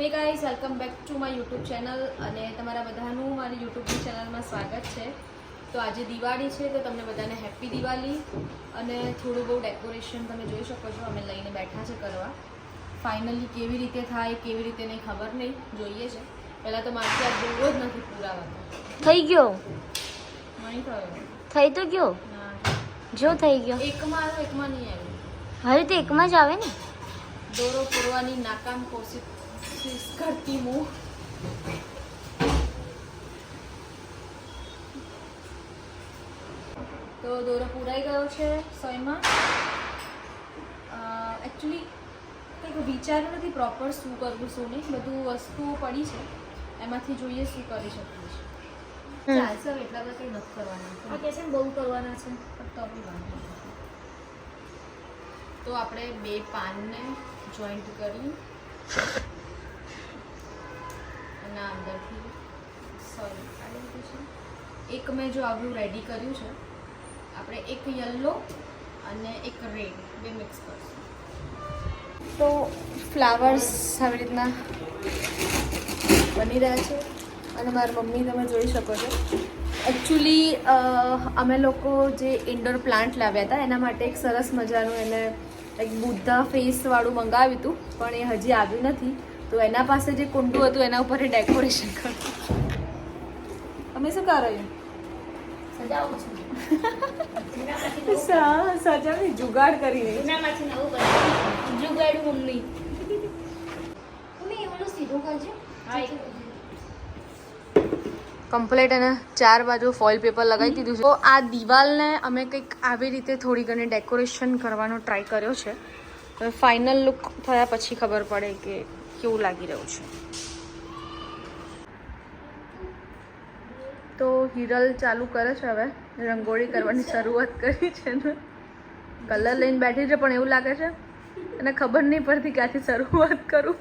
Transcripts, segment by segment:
Hey guys, welcome back to my YouTube channel અને તમારા બધાનું મારી યુટ્યુબની ચેનલમાં સ્વાગત છે. તો આજે દિવાળી છે તો તમને બધાને હેપી દિવાળી. અને થોડું બહુ ડેકોરેશન તમે જોઈ શકો છો, અમે લઈને બેઠા છે કરવા. ફાઇનલી કેવી રીતે થાય કેવી રીતે નહીં ખબર નહીં, જોઈએ છે. પહેલાં તો મારથી આ બહુ જ નથી પુરાવા. થઈ ગયો નહીં થયો. થઈ તો ગયો જો થઈ ગયો. એકમાં આવ્યો, એકમાં નહીં આવ્યો. હવે તો એકમાં જ આવે ને. દોરો પૂરવાની નાકામ કોશિશ કરતી હું. તો દોરો પૂરાઈ ગયો છે 100માં. એકચ્યુઅલી કંઈક વિચાર્યું નથી પ્રોપર શું કરવું શું નહીં. બધું વસ્તુઓ પડી છે, એમાંથી જોઈએ શું કરી શકીએ છીએ. ચાલશે, હવે એટલા બધા કંઈ નથી કરવાના. આ કહે છે ને બહુ કરવાના છે, પણ તો બી વાંધો નથી. તો આપણે બે પાનને જોઈન્ટ કરી અને અંદરથી સોરી કાઢી દીધું છે. એક મેં જો આવ્યું રેડી કર્યું છે. આપણે એક યલો અને એક રેડ બે મિક્સ કરશું. તો ફ્લાવર્સ આવી રીતના બની રહ્યા છે અને મારી મમ્મી તમે જોઈ શકો છો. એકચ્યુઅલી અમે લોકો જે ઇન્ડોર પ્લાન્ટ લાવ્યા હતા એના માટે એક સરસ મજાનું એને એક બુદ્ધા ફેસવાળું મંગાવ્યું હતું, પણ એ હજી આવ્યું નથી. તો એના પાસે જે કુંડું હતું એના ઉપર ડેકોરેશન કર્યું. તમે શું કરો? સજાવું છું. સજાવની જુગાડ કરી રહી. એનામાંથી નવું બનાવ્યું. જુગાડું મમ્મી. મમ્મી એવડું સીધું કરજો. હા. કમ્પ્લીટ અને ચાર બાજુ ફોઇલ પેપર લગાવી દીધું છે. તો આ દિવાલને અમે કંઈક આવી રીતે થોડી ઘણી ડેકોરેશન કરવાનો ટ્રાય કર્યો છે. હવે ફાઇનલ લુક થયા પછી ખબર પડે કે કેવું લાગી રહ્યું છે. તો હિરલ ચાલુ કરે છે, હવે રંગોળી કરવાની શરૂઆત કરી છે ને. કલર લઈને બેઠી છે પણ એવું લાગે છે અને ખબર નહીં પડતી ક્યાંથી શરૂઆત કરું.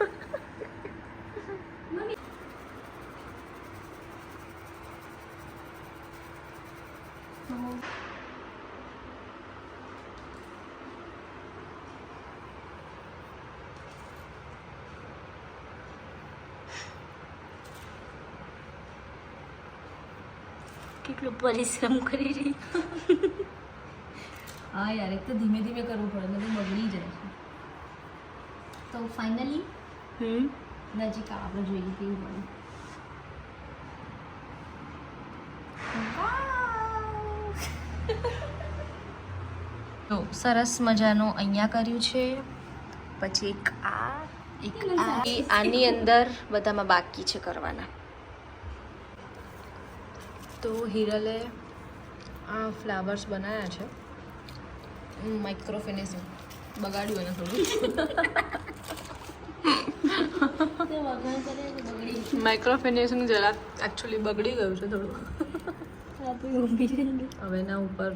કેટલું પરિશ્રમ કરી રહી. હા યાર, એક તો ધીમે ધીમે કરવું પડે, બધું બગડી જાય છે. તો ફાઇનલી નજીક આપણે જોઈએ કેવું પડે. તો સરસ મજાનું અહીંયા કર્યું છે. પછી એક આ આની અંદર બધામાં બાકી છે કરવાના. તો હિરલે આ ફ્લાવર્સ બનાવ્યા છે. માઇક્રો ફિનિશિંગ બગાડ્યું એને થોડું. માઇક્રો ફિનિશિંગ જરા એકચ્યુઅલી બગડી ગયું છે થોડું. હવે એના ઉપર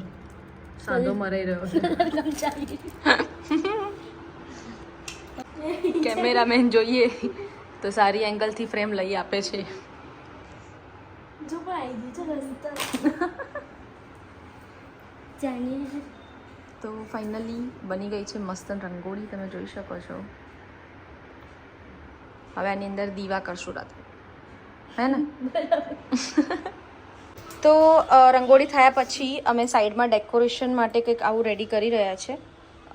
સાંધો મરાઈ રહ્યો છે. કેમેરામેન જોઈએ તો સારી એંગલથી ફ્રેમ લઈ આપે છે. તો ફાઇનલી બની ગઈ છે મસ્ત રંગોળી, તમે જોઈ શકો છો. હવે આની અંદર દીવા કરશું રાત્રે, હે ને? તો રંગોળી થયા પછી અમે સાઈડમાં ડેકોરેશન માટે કંઈક આવું રેડી કરી રહ્યા છે.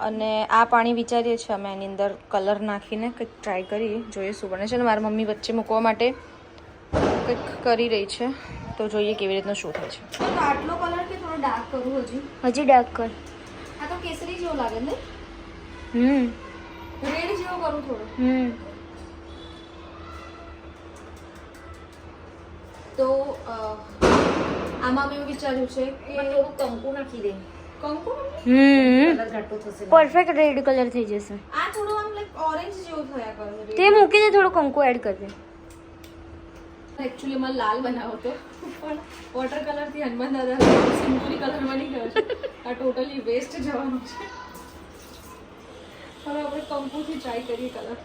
અને આ પાણી વિચારીએ છીએ અમે એની અંદર કલર નાખીને કંઈક ટ્રાય કરીએ, જોઈએ શું બને છે. ને મારી મમ્મી વચ્ચે મૂકવા માટે કંઈક કરી રહી છે, તો જોઈએ કેવી રીતનું શું થાય છે. તો આટલો કલર કે થોડો ડાર્ક કરું? હજી ડાર્ક કર. આ તો કેસરી જેવો લાગે ને. રેડ જેવો કરું થોડો. તો આમાં મેં વિચાર્યું છે કે થોડું કંકુ નાખી દે. કંકુ પરફેક્ટ રેડ કલર થઈ જશે. આ થોડો આમ લાઈક ઓરેન્જ જેવો થયા કરે. તે મૂકી દે, થોડું કંકુ એડ કરી દે. એકચ્યુઅલી મને લાલ બનાવો તો, પણ વોટર કલરથી હનુમાન દાદા સિમ્પલી કલર બની ગયો છે. આ ટોટલી વેસ્ટ જવાનું છે. હવે આપણે કંકુથી ટ્રાય કરીએ કલર.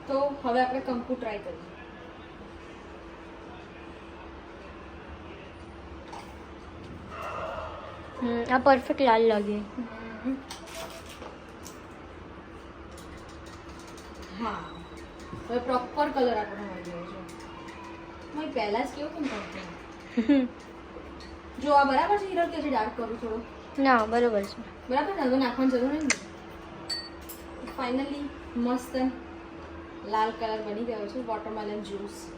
તો હવે આપણે કંકુ ટ્રાય કરીએ. આ પરફેક્ટ લાલ લાગે. હા હવે પ્રોપર કલર આપણને મળી ગયો છે. મેં પહેલા જ કેવું કેમ કરતો જો આ બરાબર છે હિરલ કે છે ડાર્ક કરું થોડો? ના બરોબર છે. બરાબર ને હવે નાખવાની જરૂર નહીં ને. ફાઇનલી મસ્ત લાલ કલર બની ગયો છે વોટરમેલન જ્યુસ.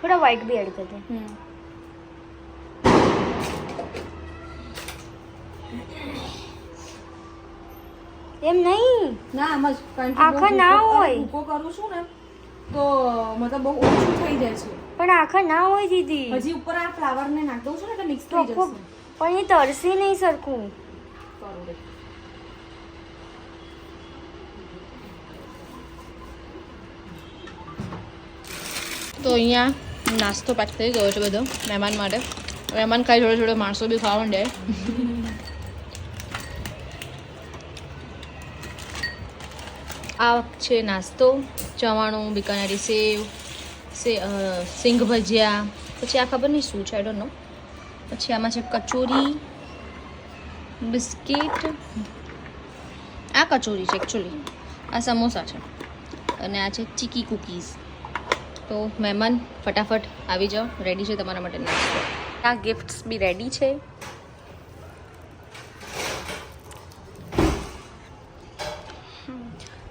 થોડા વ્હાઈટ બી એડ કરજે. એમ નહીં, ના આમ જ કારણ કે આખા બહુ ના ભૂકો- હોય. ભૂકો કરું છું ને તો મતલબ બહુ ઓછું થઈ જાય છે. પણ આખા ના હોય દીદી. હજી ઉપર આ ફ્લાવર ને નાખ દઉં છું ને એટલે મિક્સ તો થઈ ખૂબ- જશે. પણ એ તરસે નહીં સરખું. કરું દે. તો અહીંયા નાસ્તો પેક થઈ ગયો છે બધો મહેમાન માટે. મહેમાન ખાઈ જોડે જોડે માણસો બી ખાવા માંડે. આ છે નાસ્તો, ચવાણું, બિકાનેરી સેવ, સિંગ ભજીયા, પછી આ ખબર નહીં શું છે, આઈ ડોન્ટ નો. પછી આમાં છે કચોરી, બિસ્કિટ, આ કચોરી છે એકચ્યુઅલી, આ સમોસા છે અને આ છે ચીકી કૂકીઝ. તો મહેમાન ફટાફટ આવી જાઓ, રેડી છે તમારા માટે નાસ્તો. આ ગિફ્ટ્સ બી રેડી છે.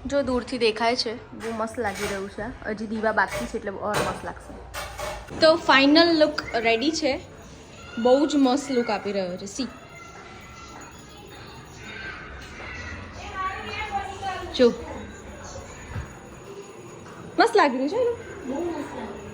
જો દૂરથી દેખાય છે બહુ મસ્ત લાગી રહ્યું છે. હજી દીવા બાકી છે એટલે ઓર મસ્ત લાગશે. તો ફાઇનલ લુક રેડી છે. બહુ જ મસ્ત લુક આપી રહ્યો છે. સી જો મસ્ત લાગી રહ્યું છે. બહુ મસ્ત લાગે.